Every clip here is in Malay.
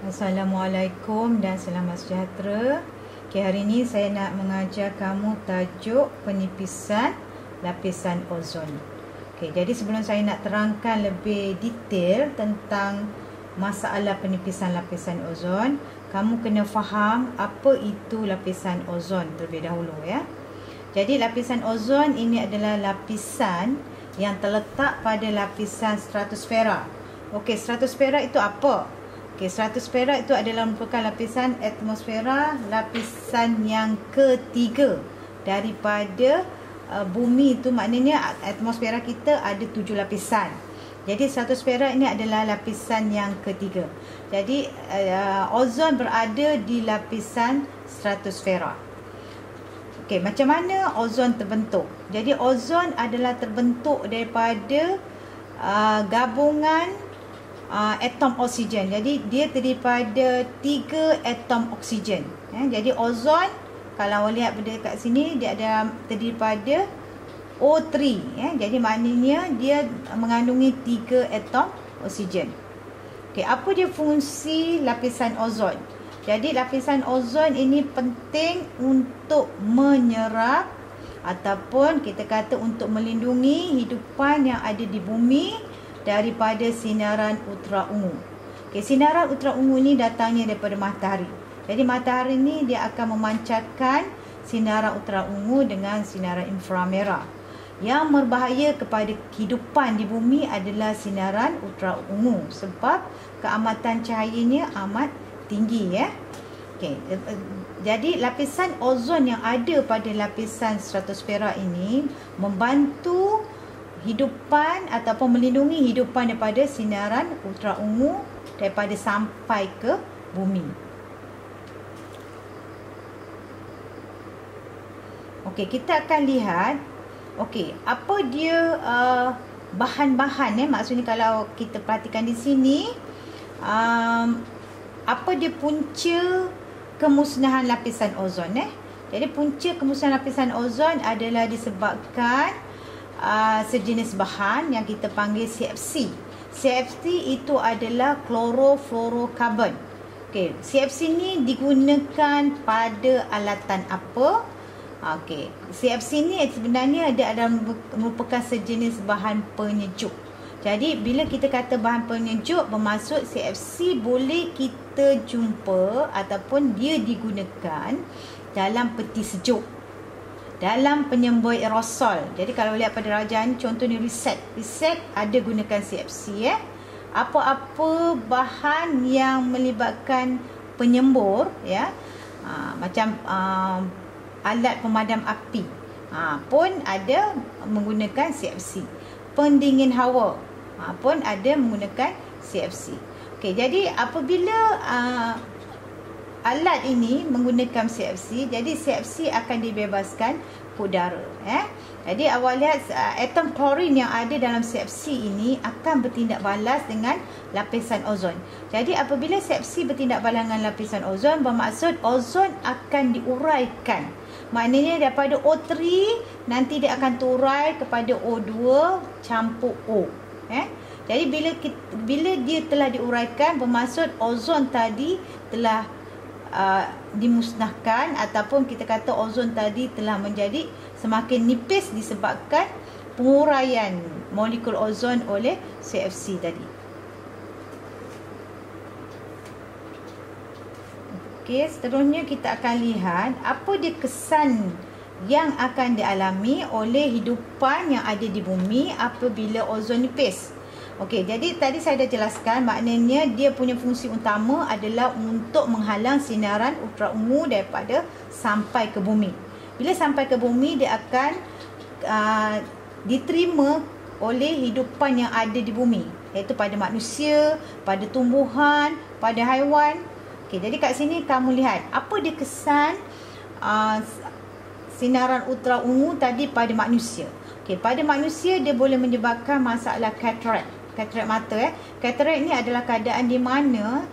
Assalamualaikum dan selamat sejahtera. Hari ini saya nak mengajar kamu tajuk penipisan lapisan ozon. Jadi sebelum saya nak terangkan lebih detail tentang masalah penipisan lapisan ozon, kamu kena faham apa itu lapisan ozon terlebih dahulu ya. Jadi lapisan ozon ini adalah lapisan yang terletak pada lapisan stratosfera. Stratosfera itu apa? Stratosfera itu adalah merupakan lapisan atmosfera, lapisan yang ketiga daripada bumi. Itu maknanya atmosfera kita ada 7 lapisan. Jadi stratosfera ini adalah lapisan yang ketiga. Jadi ozon berada di lapisan stratosfera. Macam mana ozon terbentuk? Jadi ozon adalah terbentuk daripada gabungan atom oksigen. Jadi dia terdiri pada 3 atom oksigen. Jadi ozon, kalau lihat kat sini, dia ada terdiri pada O3. Jadi maknanya dia mengandungi 3 atom oksigen. Apa dia fungsi lapisan ozon? Jadi lapisan ozon ini penting untuk menyerap ataupun kita kata untuk melindungi hidupan yang ada di bumi daripada sinaran ultra-ungu. Sinaran ultra-ungu ini datangnya daripada matahari. Jadi matahari ini dia akan memancarkan sinaran ultra-ungu dengan sinaran inframerah. Yang berbahaya kepada kehidupan di bumi adalah sinaran ultra-ungu sebab keamatan cahayanya amat tinggi ya. Jadi lapisan ozon yang ada pada lapisan stratosfera ini membantu hidupan ataupun melindungi hidupan daripada sinaran ultra-ungu daripada sampai ke bumi. Kita akan lihat apa dia bahan-bahan maksudnya kalau kita perhatikan di sini apa dia punca kemusnahan lapisan ozon Jadi punca kemusnahan lapisan ozon adalah disebabkan sejenis bahan yang kita panggil CFC. CFC itu adalah chlorofluorokarbon. CFC ni digunakan pada alatan apa? CFC ni sebenarnya adalah merupakan sejenis bahan penyejuk. Jadi bila kita kata bahan penyejuk, bermaksud CFC boleh kita jumpa ataupun dia digunakan dalam peti sejuk, dalam penyembur aerosol. Jadi kalau lihat pada rajaan, contohnya reset ada gunakan CFC apa-apa bahan yang melibatkan penyembur macam alat pemadam api pun ada menggunakan CFC. Pendingin hawa pun ada menggunakan CFC. Jadi apabila alat ini menggunakan CFC, jadi CFC akan dibebaskan ke udara. Jadi awak lihat atom klorin yang ada dalam CFC ini akan bertindak balas dengan lapisan ozon. Jadi apabila CFC bertindak balas dengan lapisan ozon, bermaksud ozon akan diuraikan. Maknanya daripada O3 nanti dia akan terurai kepada O2 campur O. Jadi bila dia telah diuraikan, bermaksud ozon tadi telah dimusnahkan ataupun kita kata ozon tadi telah menjadi semakin nipis disebabkan penguraian molekul ozon oleh CFC tadi. Seterusnya kita akan lihat apa dia kesan yang akan dialami oleh hidupan yang ada di bumi apabila ozon nipis. Jadi tadi saya dah jelaskan, maknanya dia punya fungsi utama adalah untuk menghalang sinaran ultra-ungu daripada sampai ke bumi. Bila sampai ke bumi, dia akan diterima oleh hidupan yang ada di bumi, iaitu pada manusia, pada tumbuhan, pada haiwan. Jadi kat sini kamu lihat apa dia kesan sinaran ultra-ungu tadi pada manusia. Pada manusia dia boleh menyebabkan masalah katarak mata. Katarak ni adalah keadaan di mana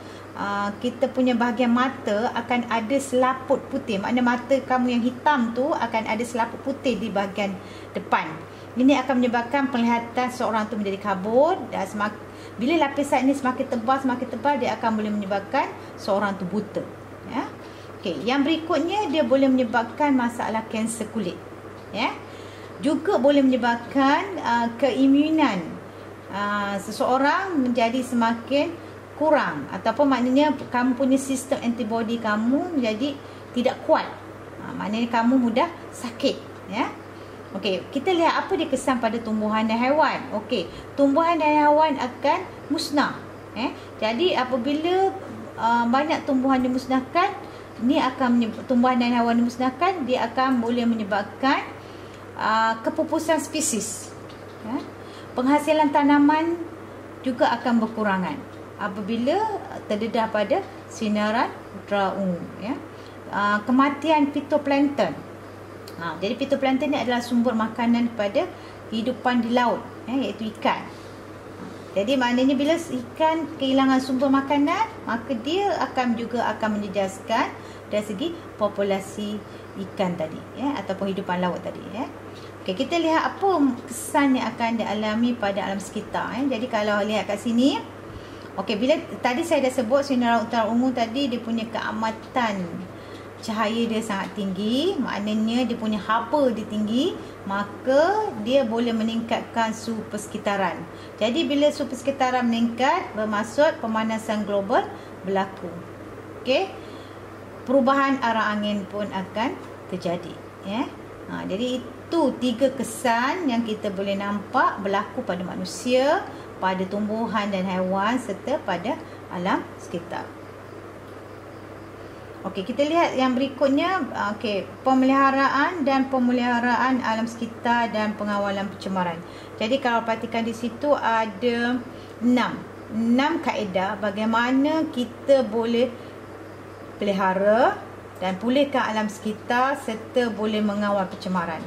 kita punya bahagian mata akan ada selaput putih. Maknanya mata kamu yang hitam tu akan ada selaput putih di bahagian depan. Ini akan menyebabkan penglihatan seorang tu menjadi kabur dan Bila lapisan ini semakin tebal, dia akan boleh menyebabkan seorang tu buta. Ya. Okey, yang berikutnya dia boleh menyebabkan masalah kanser kulit. Ya. Juga boleh menyebabkan keimunan seseorang menjadi semakin kurang, ataupun maknanya kamu punya sistem antibody kamu menjadi tidak kuat. Maknanya kamu mudah sakit, ya. Okey, kita lihat apa dia kesan pada tumbuhan dan haiwan. Okey, tumbuhan dan haiwan akan musnah. Jadi apabila banyak tumbuhan dimusnahkan, tumbuhan dan haiwan dimusnahkan, dia akan boleh menyebabkan kepupusan spesies. Ya. Penghasilan tanaman juga akan berkurangan apabila terdedah pada sinaran ultraviolet, ya. Kematian fitoplankton. Jadi fitoplankton ni adalah sumber makanan kepada kehidupan di laut, iaitu ikan. Jadi maknanya bila ikan kehilangan sumber makanan, maka dia juga akan menjejaskan dari segi populasi ikan tadi, ya, ataupun kehidupan laut tadi, ya. Okey, kita lihat apa kesan yang akan dialami pada alam sekitar. Jadi kalau lihat kat sini, okey, bila tadi saya dah sebut sinar ultraviolet tadi dia punya keamatan cahaya dia sangat tinggi, maknanya dia punya haba dia tinggi, maka dia boleh meningkatkan suhu persekitaran. Jadi bila suhu persekitaran meningkat, bermaksud pemanasan global berlaku. Okey, perubahan arah angin pun akan terjadi, ya. Jadi itu 3 kesan yang kita boleh nampak berlaku pada manusia, pada tumbuhan dan haiwan serta pada alam sekitar. Okey, kita lihat yang berikutnya. Okey, pemeliharaan dan pemeliharaan alam sekitar dan pengawalan pencemaran. Jadi kalau perhatikan di situ ada 6 kaedah bagaimana kita boleh pelihara dan pulihkan alam sekitar serta boleh mengawal pencemaran.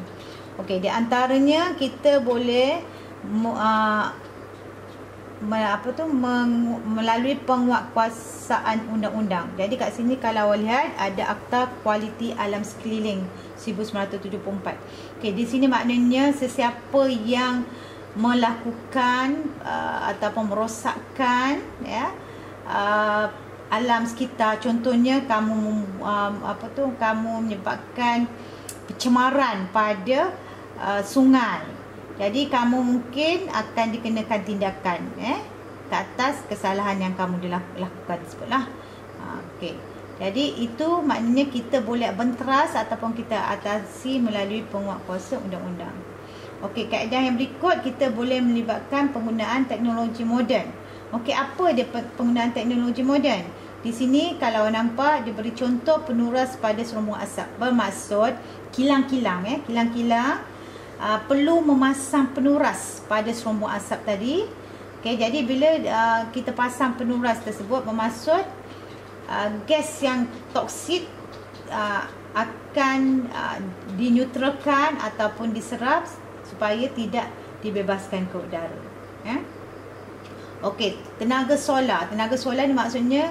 Okey, di antaranya kita boleh melalui penguatkuasaan undang-undang. Jadi kat sini kalau lihat ada Akta Kualiti Alam Sekeliling 1974. Okey, di sini maknanya sesiapa yang melakukan ataupun merosakkan, ya, alam sekitar, contohnya kamu kamu menyebabkan pencemaran pada sungai. Jadi kamu mungkin akan dikenakan tindakan ke atas kesalahan yang kamu lakukan tersebutlah. Okey. Jadi itu maknanya kita boleh benteras ataupun kita atasi melalui penguatkuasa undang-undang. Okey, kaedah yang berikut kita boleh melibatkan penggunaan teknologi moden. Okey, apa dia penggunaan teknologi moden? Di sini kalau nampak dia beri contoh penuras pada serumbung asap. Bermaksud kilang-kilang, kilang-kilang perlu memasang penuras pada serumbung asap tadi. Okey, jadi bila kita pasang penuras tersebut, bermaksud gas yang toksik akan dineutralkan ataupun diserap supaya tidak dibebaskan ke udara. Okey, tenaga solar. Tenaga solar ni maksudnya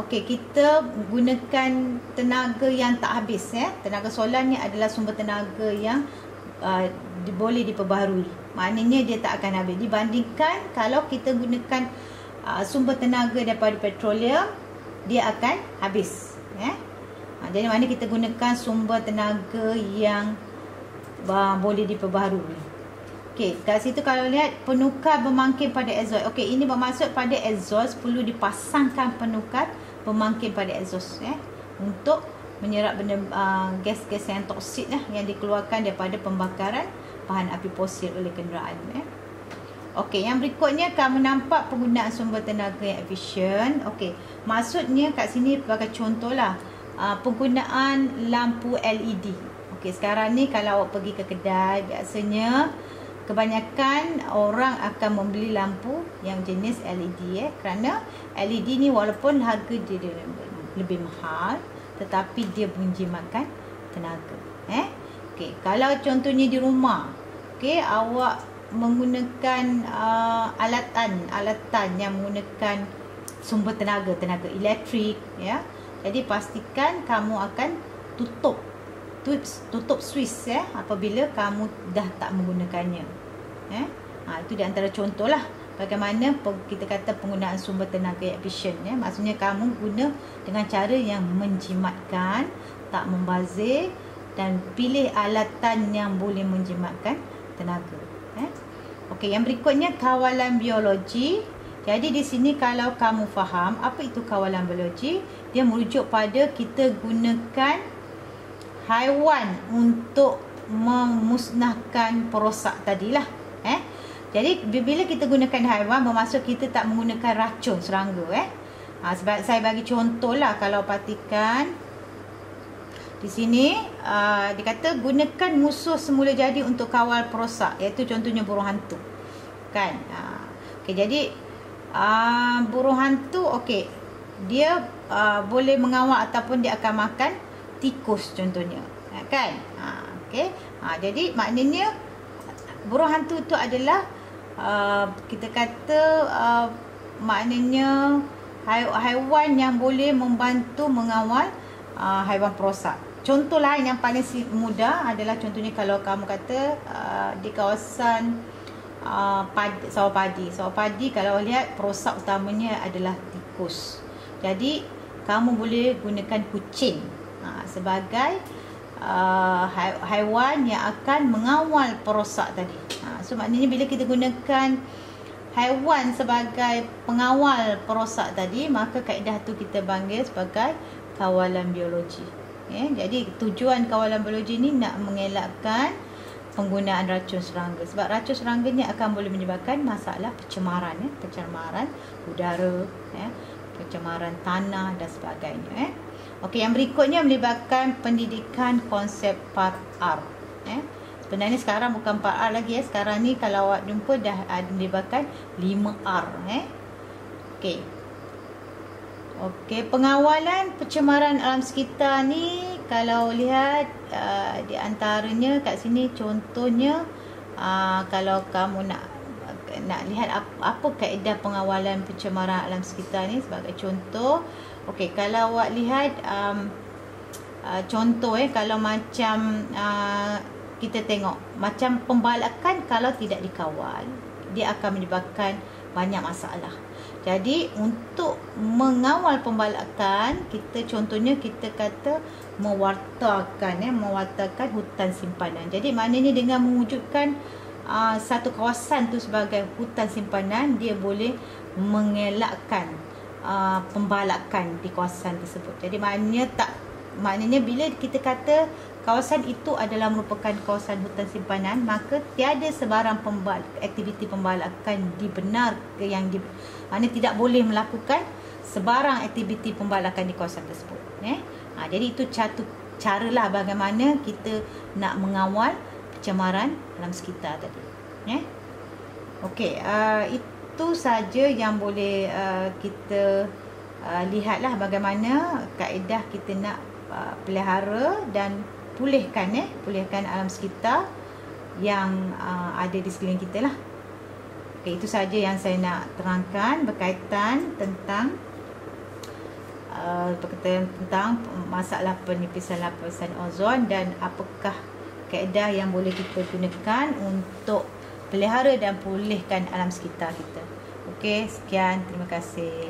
okey, kita gunakan tenaga yang tak habis, Tenaga solar ni adalah sumber tenaga yang boleh diperbaharui. Maknanya dia tak akan habis dibandingkan kalau kita gunakan sumber tenaga daripada petroleum, dia akan habis, Jadi maknanya kita gunakan sumber tenaga yang boleh diperbaharui. Okey, kat situ kalau lihat penukar pemangkin pada exhaust. Okey, ini bermaksud pada exhaust perlu dipasangkan penukar pemangkin pada exhaust, untuk menyerap benda gas-gas yang toksik yang dikeluarkan daripada pembakaran bahan api fosil oleh kenderaan. Okey, yang berikutnya kamu nampak penggunaan sumber tenaga yang efisien. Okey, maksudnya kat sini sebagai contohlah penggunaan lampu LED. Okey, sekarang ni kalau awak pergi ke kedai, biasanya kebanyakan orang akan membeli lampu yang jenis LED, kerana LED ni walaupun harga dia lebih mahal, tetapi dia menjimatkan tenaga. Okey, kalau contohnya di rumah, okey, awak menggunakan alatan yang menggunakan sumber tenaga elektrik, Jadi pastikan kamu akan tutup switch apabila kamu dah tak menggunakannya. Itu di antara contohlah bagaimana kita kata penggunaan sumber tenaga yang efisien, ya. Maksudnya kamu guna dengan cara yang menjimatkan, tak membazir, dan pilih alatan yang boleh menjimatkan tenaga. Okey, yang berikutnya kawalan biologi. Jadi di sini kalau kamu faham apa itu kawalan biologi, dia merujuk pada kita gunakan haiwan untuk memusnahkan perosak tadilah. Jadi bila kita gunakan haiwan, bermaksud kita tak menggunakan racun serangga. Sebab saya bagi contohlah, kalau perhatikan di sini dikata gunakan musuh semula jadi untuk kawal perosak, iaitu contohnya burung hantu, kan. Okey, jadi burung hantu, okey, dia boleh mengawal ataupun dia akan makan tikus contohnya, kan. Okey, jadi maknanya burung hantu itu adalah kita kata maknanya haiwan yang boleh membantu mengawal haiwan perosak. Contoh lain yang paling mudah adalah contohnya kalau kamu kata di kawasan sawah padi, kalau lihat perosak utamanya adalah tikus. Jadi kamu boleh gunakan kucing sebagai haiwan yang akan mengawal perosak tadi. So maknanya bila kita gunakan haiwan sebagai pengawal perosak tadi, maka kaedah tu kita panggil sebagai kawalan biologi. Jadi tujuan kawalan biologi ni nak mengelakkan penggunaan racun serangga, sebab racun serangga ni akan boleh menyebabkan masalah pencemaran, pencemaran udara, pencemaran tanah dan sebagainya. Okey, yang berikutnya melibatkan pendidikan konsep 4R. Sebenarnya sekarang bukan 4R lagi, sekarang ni kalau awak jumpa dah melibatkan 5R. Okey, pengawalan pencemaran alam sekitar ni kalau lihat di antaranya kat sini contohnya, kalau kamu nak lihat apa kaedah pengawalan pencemaran alam sekitar ni sebagai contoh. Okey, kalau awak lihat contoh kalau macam kita tengok macam pembalakan, kalau tidak dikawal dia akan menyebabkan banyak masalah. Jadi untuk mengawal pembalakan, kita contohnya kita kata mewartakan hutan simpanan. Jadi maknanya dengan mewujudkan satu kawasan tu sebagai hutan simpanan, dia boleh mengelakkan pembalakan di kawasan tersebut. Jadi maknanya bila kita kata kawasan itu adalah merupakan kawasan hutan simpanan, maka tiada sebarang aktiviti pembalakan maknanya tidak boleh melakukan sebarang aktiviti pembalakan di kawasan tersebut. Jadi itu satu caralah bagaimana kita nak mengawal pencemaran alam sekitar tadi. Okey, itu saja yang boleh kita lihatlah bagaimana kaedah kita nak pelihara dan pulihkan alam sekitar yang ada di sekeliling kita lah. Okey, itu saja yang saya nak terangkan berkaitan tentang masalah penipisan lapisan ozon dan apakah kaedah yang boleh kita gunakan untuk pelihara dan pulihkan alam sekitar kita. Okey, sekian, terima kasih.